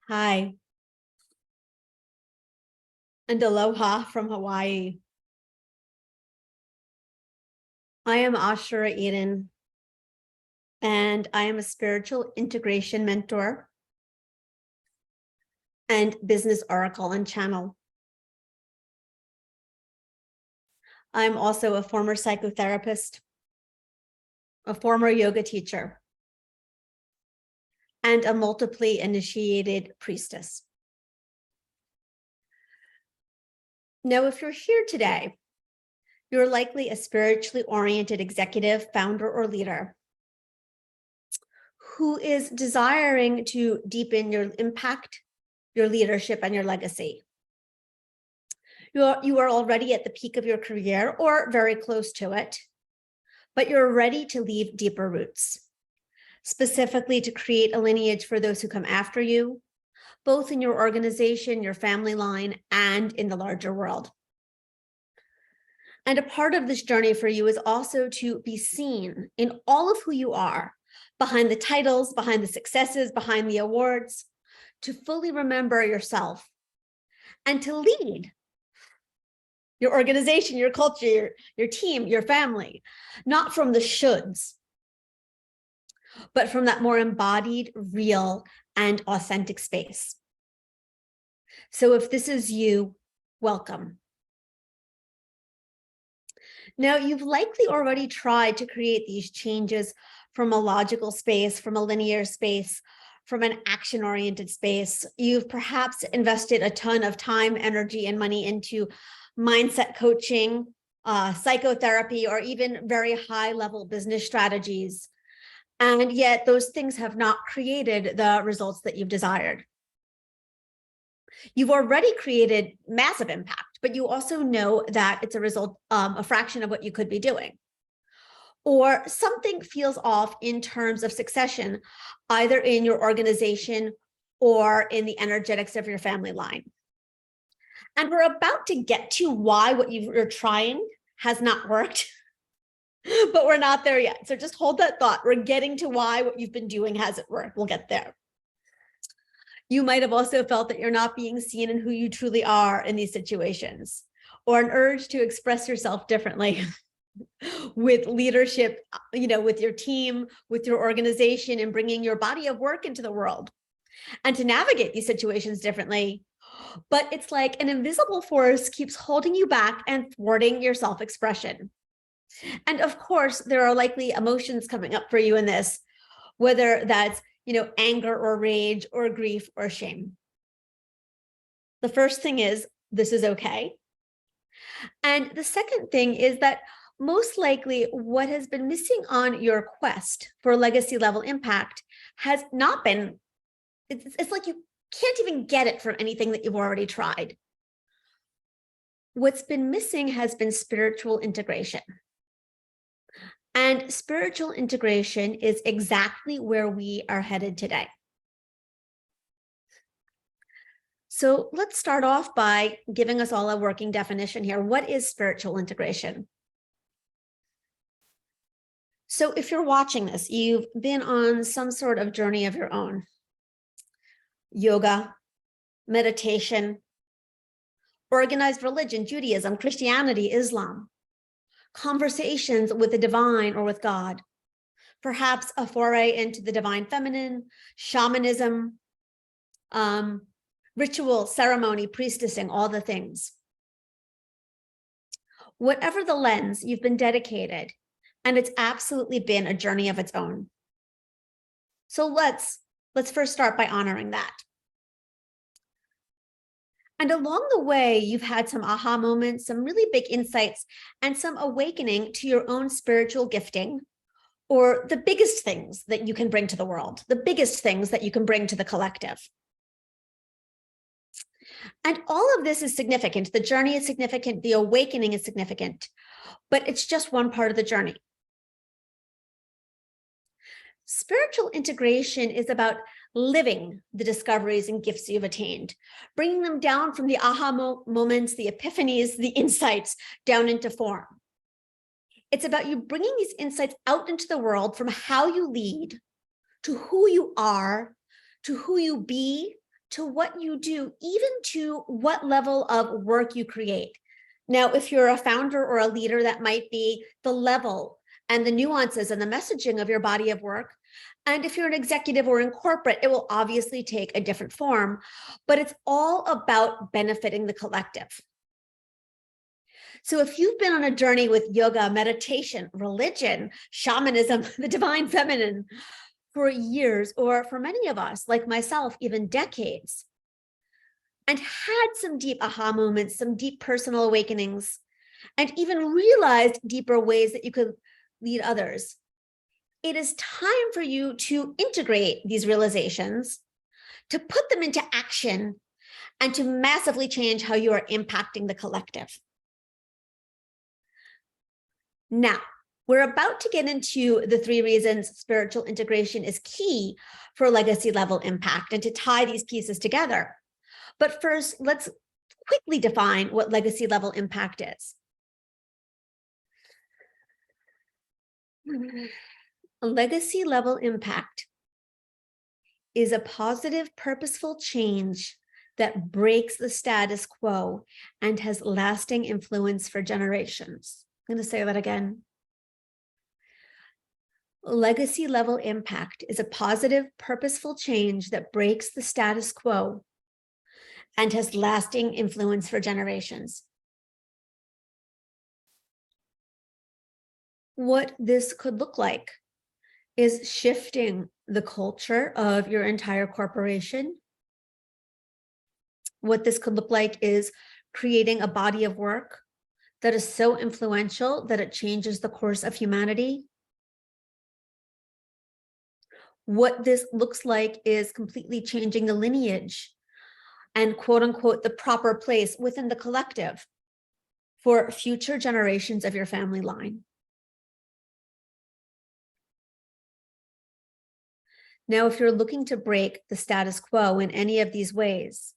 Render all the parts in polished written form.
Hi, and aloha from Hawaii. I am Ashura Eden, and I am a spiritual integration mentor and business oracle and channel. I'm also a former psychotherapist, a former yoga teacher, and a multiply initiated priestess. Now, if you're here today, you're likely a spiritually oriented executive, founder, or leader who is desiring to deepen your impact, your leadership, and your legacy. You are already at the peak of your career or very close to it, but you're ready to leave deeper roots, specifically to create a lineage for those who come after you, both in your organization, your family line, and in the larger world. And a part of this journey for you is also to be seen in all of who you are, behind the titles, behind the successes, behind the awards, to fully remember yourself and to lead your organization, your culture, your team, your family, not from the shoulds, but from that more embodied, real, and authentic space. So if this is you, welcome. Now, you've likely already tried to create these changes from a logical space, from a linear space, from an action-oriented space. You've perhaps invested a ton of time, energy, and money into mindset coaching, psychotherapy, or even very high-level business strategies. And yet those things have not created the results that you've desired. You've already created massive impact, but you also know that it's a result, a fraction of what you could be doing. Or something feels off in terms of succession, either in your organization or in the energetics of your family line. And we're about to get to why what you're trying has not worked, but we're not there yet. So just hold that thought. We're getting to why what you've been doing hasn't worked. We'll get there. You might have also felt that you're not being seen in who you truly are in these situations, or an urge to express yourself differently with leadership, with your team, with your organization, and bringing your body of work into the world, and to navigate these situations differently. But it's like an invisible force keeps holding you back and thwarting your self-expression. And of course, there are likely emotions coming up for you in this, whether that's anger or rage or grief or shame. The first thing is, this is okay. And the second thing is that most likely what has been missing on your quest for legacy level impact has not been, it's like you can't even get it from anything that you've already tried. What's been missing has been spiritual integration. And spiritual integration is exactly where we are headed today. So let's start off by giving us all a working definition here. What is spiritual integration? So if you're watching this, you've been on some sort of journey of your own. Yoga, meditation, organized religion, Judaism, Christianity, Islam, conversations with the divine or with God, perhaps a foray into the divine feminine, shamanism, ritual, ceremony, priestessing, all the things. Whatever the lens, you've been dedicated, and it's absolutely been a journey of its own. So let's first start by honoring that. And along the way, you've had some aha moments, some really big insights, and some awakening to your own spiritual gifting, or the biggest things that you can bring to the world, the biggest things that you can bring to the collective. And all of this is significant. The journey is significant. The awakening is significant, but it's just one part of the journey. Spiritual integration is about living the discoveries and gifts you've attained, bringing them down from the aha moments, the epiphanies, the insights down into form. It's about you bringing these insights out into the world, from how you lead to who you are, to who you be, to what you do, even to what level of work you create. Now, if you're a founder or a leader, that might be the level and the nuances and the messaging of your body of work. And if you're an executive or in corporate, it will obviously take a different form, but it's all about benefiting the collective. So if you've been on a journey with yoga, meditation, religion, shamanism, the divine feminine for years, or for many of us, like myself, even decades, and had some deep aha moments, some deep personal awakenings, and even realized deeper ways that you could lead others, it is time for you to integrate these realizations, to put them into action, and to massively change how you are impacting the collective. Now, we're about to get into the 3 reasons spiritual integration is key for legacy level impact and to tie these pieces together. But first, let's quickly define what legacy level impact is. A legacy level impact is a positive, purposeful change that breaks the status quo and has lasting influence for generations. I'm going to say that again. Legacy level impact is a positive, purposeful change that breaks the status quo and has lasting influence for generations. What this could look like is shifting the culture of your entire corporation. What this could look like is creating a body of work that is so influential that it changes the course of humanity. What this looks like is completely changing the lineage and quote unquote, the proper place within the collective for future generations of your family line. Now, if you're looking to break the status quo in any of these ways,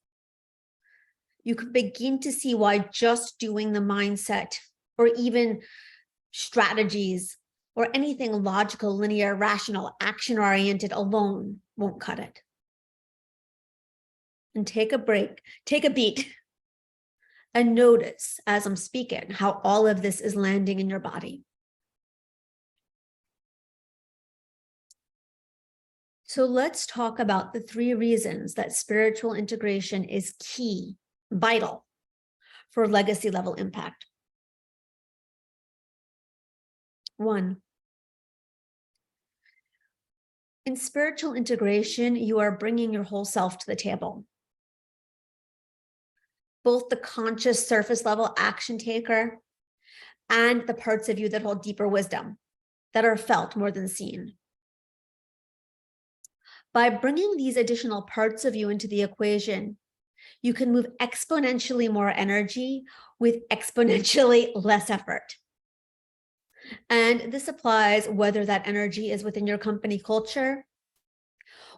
you can begin to see why just doing the mindset or even strategies or anything logical, linear, rational, action-oriented alone won't cut it. And take a break, take a beat, and notice as I'm speaking how all of this is landing in your body. So let's talk about the 3 reasons that spiritual integration is key, vital for legacy level impact. 1, in spiritual integration, you are bringing your whole self to the table. Both the conscious surface level action taker and the parts of you that hold deeper wisdom, that are felt more than seen. By bringing these additional parts of you into the equation, you can move exponentially more energy with exponentially less effort. And this applies whether that energy is within your company culture,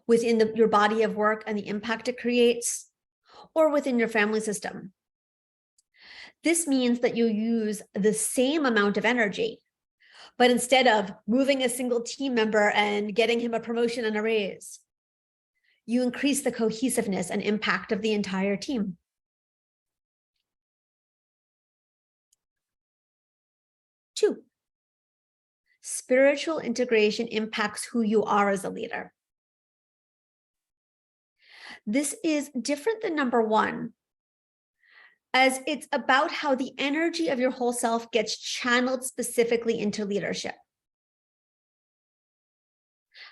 within your body of work and the impact it creates, or within your family system. This means that you use the same amount of energy, but instead of moving a single team member and getting him a promotion and a raise, you increase the cohesiveness and impact of the entire team. 2, spiritual integration impacts who you are as a leader. This is different than number 1, as it's about how the energy of your whole self gets channeled specifically into leadership.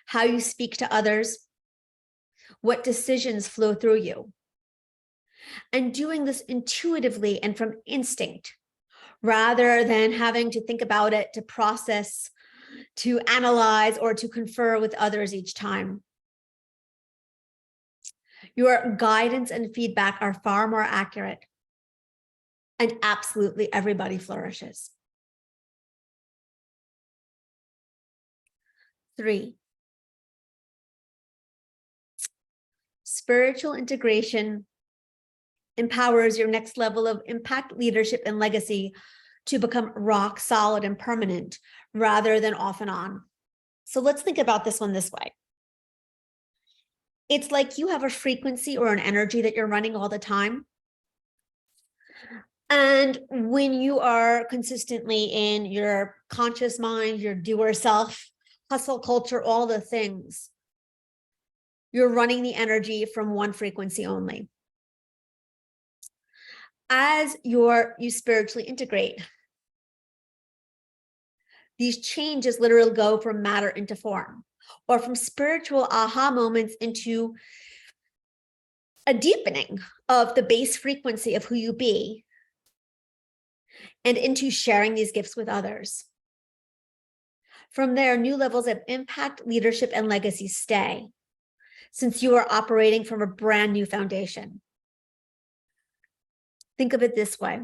How you speak to others, what decisions flow through you, and doing this intuitively and from instinct, rather than having to think about it, to process, to analyze, or to confer with others each time. Your guidance and feedback are far more accurate, and absolutely everybody flourishes. 3, spiritual integration empowers your next level of impact, leadership, and legacy to become rock solid and permanent rather than off and on. So let's think about this one this way. It's like you have a frequency or an energy that you're running all the time. And when you are consistently in your conscious mind, your doer self, hustle culture, all the things, you're running the energy from one frequency only. As you spiritually integrate, these changes literally go from matter into form, or from spiritual aha moments into a deepening of the base frequency of who you be, and into sharing these gifts with others. From there, new levels of impact, leadership, and legacy stay, since you are operating from a brand new foundation. Think of it this way: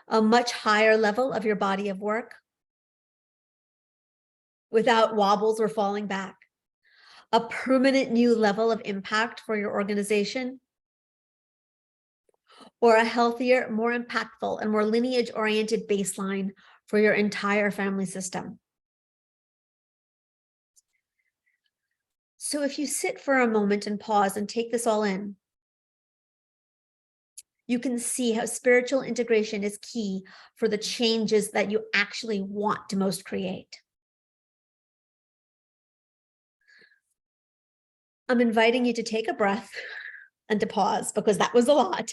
a much higher level of your body of work without wobbles or falling back, a permanent new level of impact for your organization, or a healthier, more impactful, and more lineage-oriented baseline for your entire family system. So if you sit for a moment and pause and take this all in, you can see how spiritual integration is key for the changes that you actually want to most create. I'm inviting you to take a breath and to pause, because that was a lot,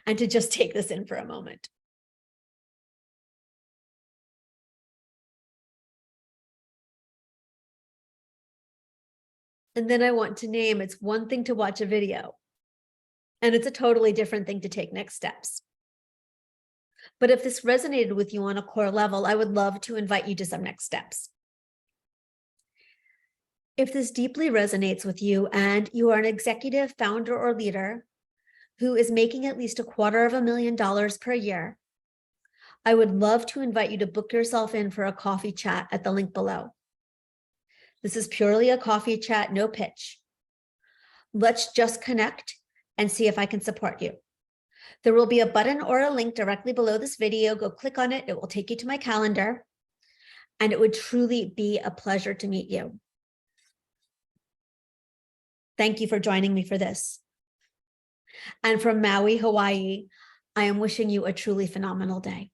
and to just take this in for a moment. And then I want to name, it's one thing to watch a video, and it's a totally different thing to take next steps. But if this resonated with you on a core level, I would love to invite you to some next steps. If this deeply resonates with you and you are an executive, founder, or leader who is making at least $250,000 per year, I would love to invite you to book yourself in for a coffee chat at the link below. This is purely a coffee chat, no pitch. Let's just connect and see if I can support you. There will be a button or a link directly below this video. Go click on it. It will take you to my calendar, and it would truly be a pleasure to meet you. Thank you for joining me for this. And from Maui, Hawaii, I am wishing you a truly phenomenal day.